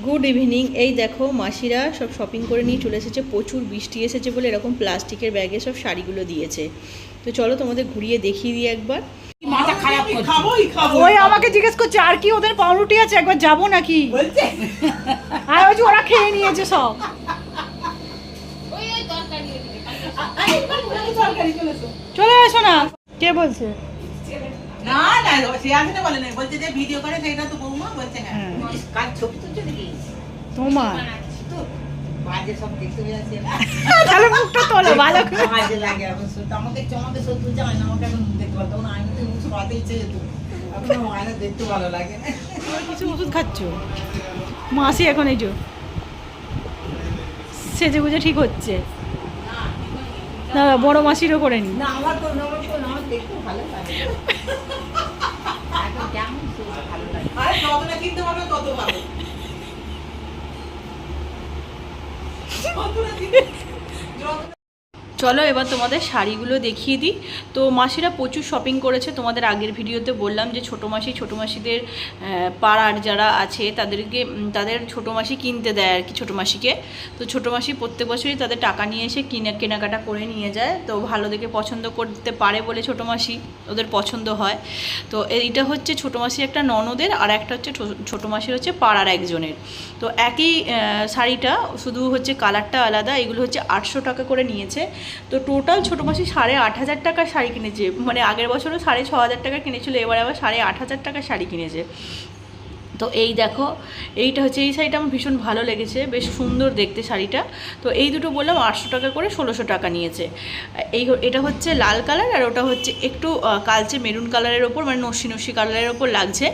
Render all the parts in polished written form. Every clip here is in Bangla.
Good evening. এই দেখো মাসিরা সব শপিং করে নিয়ে চলে এসেছে। প্রচুর বৃষ্টি এসেছে বলে এরকম প্লাস্টিকের ব্যাগে সব শাড়িগুলো দিয়েছে। তো চলো তোমাদের ঘুরিয়ে দেখিয়ে দিই একবার। মাথা খারাপ করছে। ওই আমাকে জিজ্ঞেস করছে আর কি ওদের পাউরুটি আছে, একবার যাবো নাকি বলছে আর ওই যে ওরা খেয়ে নিয়েছে সব। চলে আসো না। কে বলছে? না না সে আসলে বলে না, বলছে যে ভিডিও করে সেটা তো বৌমা বলছে। হ্যাঁ কাল ছবি তুলছে নাকি তোমার তো বাজে সব দেখতে হয়ে আছে না। তাহলে মুখটা তোলো ভালো করে। বাজে লাগে অবশ্য তো আমাকে চমকে সব তুলছে হয় না, আমাকে এখন দেখতে পারতো না, আমি তো মুখ পাতে ইচ্ছে যেত, এখন আয়না দেখতে ভালো লাগে না। কিছু ওষুধ খাচ্ছ? মাসি এখন এই যে সেজে গুজে ঠিক হচ্ছে না, বড় মাসিরও করে নি। না আমার তো আমার দেখতে ভালো লাগে। এখন কেমন ভালো লাগে, আরে যত না কিনতে পারবে তত ভালো। চলো এবার তোমাদের শাড়িগুলো দেখিয়ে দিই। তো মাসিরা প্রচুর শপিং করেছে। তোমাদের আগের ভিডিওতে বললাম যে ছোটো মাসিদের পাড়ার যারা আছে তাদের ছোটো মাসি কিনতে দেয় আর কি ছোটো মাসিকে। তো ছোটো মাসি প্রত্যেক বছরই তাদের টাকা নিয়ে এসে কেনাকাটা করে নিয়ে যায়। তো ভালো দেখে পছন্দ করতে পারে বলে ছোটো মাসি ওদের পছন্দ হয়। তো এইটা হচ্ছে ছোটো মাসি একটা ননদের, আর একটা হচ্ছে ছোটো মাসির হচ্ছে পাড়ার একজনের। তো একই শাড়িটা শুধু হচ্ছে কালারটা আলাদা। এগুলো হচ্ছে 800 টাকা করে নিয়েছে। তো টোটাল ছোটো মাসি 8,500 টাকার শাড়ি কিনেছে। মানে আগের বছরও 6,500 টাকা কিনেছিল, এবার আবার 8,500 টাকার শাড়ি কিনেছে। তো এই দেখো, এইটা হচ্ছে এই শাড়িটা আমার ভীষণ ভালো লেগেছে, বেশ সুন্দর দেখতে শাড়িটা। তো এই দুটো বললাম 800 টাকা করে 1600 টাকা নিয়েছে। এটা হচ্ছে লাল কালার, আর ওটা হচ্ছে একটু কালচে মেরুন কালারের ওপর, মানে নস্যি কালারের ওপর লাগছে।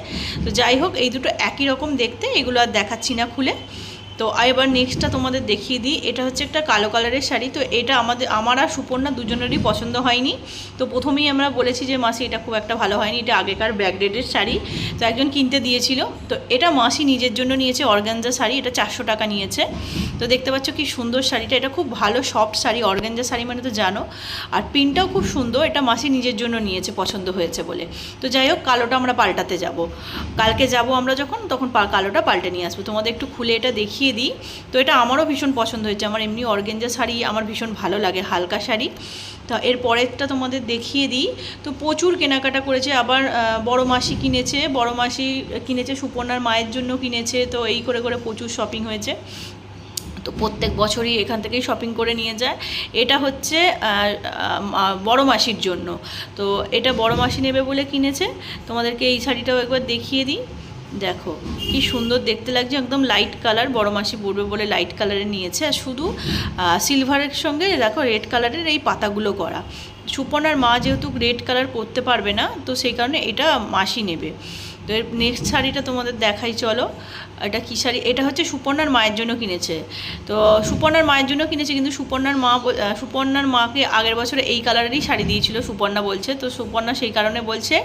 তো যাই হোক, এই দুটো একই রকম দেখতে, এগুলো আর দেখাচ্ছি না খুলে। তো এবার নেক্সটটা তোমাদের দেখিয়ে দিই। এটা হচ্ছে একটা কালো কালারের শাড়ি। তো এটা আমার আর সুপর্ণা দুজনেরই পছন্দ হয়নি। তো প্রথমেই আমরা বলেছি যে মাসি এটা খুব একটা ভালো হয়নি, এটা আগেকার ব্যাকডেটের শাড়ি। তো একজন কিনতে দিয়েছিল। তো এটা মাসি নিজের জন্য নিয়েছে, অর্গানজা শাড়ি। এটা 400 টাকা নিয়েছে। তো দেখতে পাচ্ছ কি সুন্দর শাড়িটা, এটা খুব ভালো সফট শাড়ি। অর্গানজা শাড়ি মানে তো জানো, আর প্রিন্টটাও খুব সুন্দর। এটা মাসি নিজের জন্য নিয়েছে পছন্দ হয়েছে বলে। তো যাই হোক, কালোটা আমরা পাল্টাতে যাব, কালকে যাব আমরা যখন, তখন কালোটা পাল্টে নিয়ে আসবো। তোমাদের একটু খুলে এটা দেখিয়ে দিই। তো এটা আমারও ভীষণ পছন্দ হয়েছে। আমার এমনি অর্গানজা শাড়ি আমার ভীষণ ভালো লাগে, হালকা শাড়ি। তো এর পরেরটা তোমাদের দেখিয়ে দিই। তো প্রচুর কেনাকাটা করেছে। আবার বড় মাসি কিনেছে, সুপর্ণার মায়ের জন্য কিনেছে। তো এই করে করে প্রচুর শপিং হয়েছে। তো প্রত্যেক বছরই এখান থেকেই শপিং করে নিয়ে যায়। এটা হচ্ছে বড় মাসির জন্য। তো এটা বড় মাসি নেবে বলে কিনেছে। তোমাদেরকে এই শাড়িটাও একবার দেখিয়ে দিই। দেখো কি সুন্দর দেখতে লাগছে, একদম লাইট কালার। বড় মাসি পরবে বলে লাইট কালারের নিয়েছে। আর শুধু সিলভারের সঙ্গে দেখো রেড কালারের এই পাতাগুলো করা। সুপর্ণার মা যেহেতু রেড কালার করতে পারবে না, তো সেই কারণে এটা মাসি নেবে। তো এর নেক্সট শাড়িটা তোমাদের দেখাই চলো। এটা কী শাড়ি? এটা হচ্ছে সুপর্ণার মায়ের জন্য কিনেছে। তো সুপর্ণার মায়ের জন্য কিনেছে, কিন্তু সুপর্ণার মাকে আগের বছরে এই কালারেরই শাড়ি দিয়েছিল সুপর্ণা বলছে। তো সুপর্ণা সেই কারণে বলছে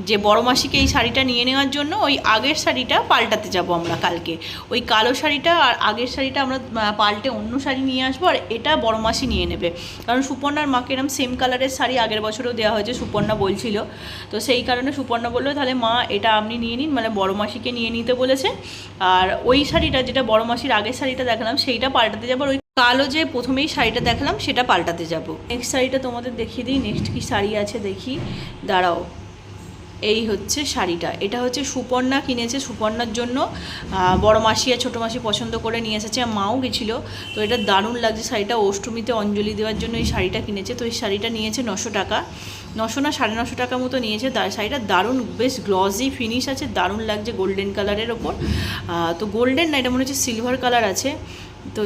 যে বড় মাসিকে এই শাড়িটা নিয়ে নেওয়ার জন্য ওই আগের শাড়িটা পাল্টাতে যাব আমরা কালকে। ওই কালো শাড়িটা আর আগের শাড়িটা আমরা পাল্টে অন্য শাড়ি নিয়ে আসবো, আর এটা বড় মাসি নিয়ে নেবে। কারণ সুপর্ণার মাকে এরকম সেম কালারের শাড়ি আগের বছরেও দেওয়া হয়েছে, সুপর্ণা বলছিল। তো সেই কারণে সুপর্ণা বললো তাহলে মা এটা আপনি নিয়ে নিন, মানে বড় মাসিকে নিয়ে নিতে বলেছে। আর ওই শাড়িটা যেটা বড় মাসির আগের শাড়িটা দেখালাম সেইটা পাল্টাতে যাবো, আর ওই কালো যে প্রথমেই শাড়িটা দেখালাম সেটা পাল্টাতে যাব। নেক্সট শাড়িটা তোমাদের দেখিয়ে দিই। নেক্সট কি শাড়ি আছে দেখি, দাঁড়াও। এই হচ্ছে শাড়িটা, এটা হচ্ছে সুপর্ণা কিনেছে সুপর্ণার জন্য। বড় মাসি আর ছোটো মাসি পছন্দ করে নিয়ে এসেছে, মাও গেছিলো। তো এটা দারুণ লাগছে শাড়িটা, অষ্টমীতে অঞ্জলি দেওয়ার জন্য এই শাড়িটা কিনেছে। তো এই শাড়িটা নিয়েছে 900 টাকা, 900 না 950 টাকা মতো নিয়েছে। শাড়িটা দারুণ, বেশ গ্লসি ফিনিশ আছে, দারুণ লাগছে গোল্ডেন কালারের ওপর। তো গোল্ডেন না, এটা মনে হচ্ছে সিলভার কালার আছে। তো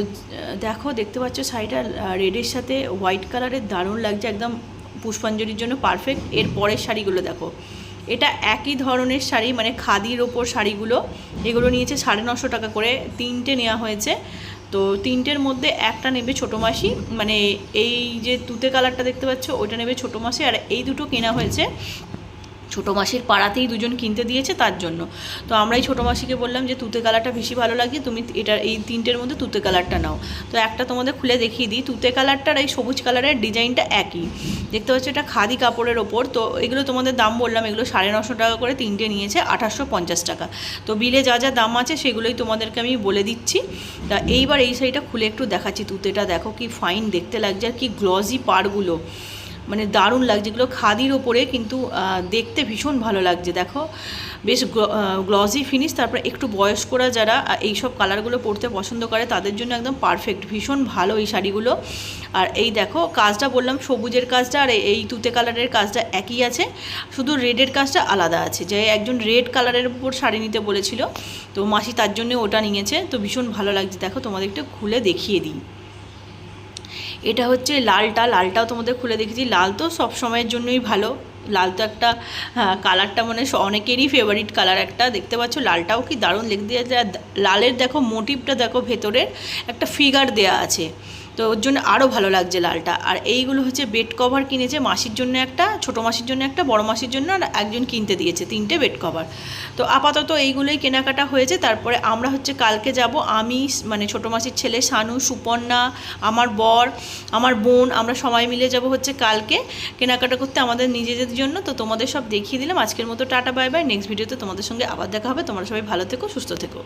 দেখো, দেখতে পাচ্ছ শাড়িটা রেডের সাথে হোয়াইট কালারের, দারুণ লাগছে, একদম পুষ্পাঞ্জলির জন্য পারফেক্ট। এর পরের শাড়িগুলো দেখো, এটা একই ধরনের শাড়ি, মানে খাদির ওপর শাড়িগুলো। এগুলো নিয়েছে 950 টাকা করে, 3টে নেওয়া হয়েছে। তো 3টের মধ্যে একটা নেবে ছোটো মাসি, মানে এই যে তুতে কালারটা দেখতে পাচ্ছ ওইটা নেবে ছোটো মাসি, আর এই দুটো কেনা হয়েছে ছোটো মাসির পাড়াতেই দুজন কিনতে দিয়েছে তার জন্য। তো আমরাই ছোটো মাসিকে বললাম যে তুতে কালারটা বেশি ভালো লাগে, তুমি এটা এই তিনটের মধ্যে তুতে কালারটা নাও। তো একটা তোমাদের খুলে দেখিয়ে দিই, তুতে কালারটার এই সবুজ কালারের ডিজাইনটা একই, দেখতে পাচ্ছ এটা খাদি কাপড়ের ওপর। তো এগুলো তোমাদের দাম বললাম, এগুলো 950 টাকা করে তিনটে নিয়েছে, 1850 টাকা। তো বিলে যা যা দাম আছে সেগুলোই তোমাদেরকে আমি বলে দিচ্ছি। তা এইবার এই শাড়িটা খুলে একটু দেখাচ্ছি, তুতেটা দেখো কি ফাইন দেখতে লাগছে আর কি গ্লজি পাড়গুলো, মানে দারুণ লাগছে। এগুলো খাদির ওপরে কিন্তু দেখতে ভীষণ ভালো লাগছে, দেখো বেশ গ্লজি ফিনিশ। তারপরে একটু বয়স্করা যারা এই সব কালারগুলো পরতে পছন্দ করে তাদের জন্য একদম পারফেক্ট, ভীষণ ভালো এই শাড়িগুলো। আর এই দেখো কাজটা বললাম সবুজের কাজটা আর এই তুতে কালারের কাজটা একই আছে, শুধু রেডের কাজটা আলাদা আছে। যে একজন রেড কালারের উপর শাড়ি নিতে বলেছিল, তো মাসি তার জন্য ওটা নিয়েছে। তো ভীষণ ভালো লাগছে, দেখো তোমাদের একটু খুলে দেখিয়ে দিই। এটা হচ্ছে লালটাও তোমাদের খুলে দেখেছি। লাল তো সব সময়ের জন্যই ভালো, লাল তো একটা কালারটা মানে অনেকেরই ফেভারিট কালার একটা, দেখতে পাচ্ছ লালটাও কি দারুণ দেখতে যাচ্ছে। লালের দেখো মোটিভটা দেখো, ভেতরের একটা ফিগার দেয়া আছে, তো ওর জন্য আরও ভালো লাগছে লালটা। আর এইগুলো হচ্ছে বেড কভার কিনেছে মাসির জন্য একটা, ছোটো মাসির জন্য একটা, বড় মাসির জন্য আর একজন কিনতে দিয়েছে 3টে বেড কভার। তো আপাতত এইগুলোই কেনাকাটা হয়েছে। তারপরে আমরা হচ্ছে কালকে যাব, আমি মানে ছোটো মাসির ছেলে শানু, সুপর্ণা, আমার বর, আমার বোন, আমরা সবাই মিলে যাব হচ্ছে কালকে কেনাকাটা করতে আমাদের নিজেদের জন্য। তো তোমাদের সব দেখিয়ে দিলাম। আজকের মতো টাটা বাই বাই, নেক্সট ভিডিওতে তোমাদের সঙ্গে আবার দেখা হবে। তোমরা সবাই ভালো থেকো, সুস্থ থেকো।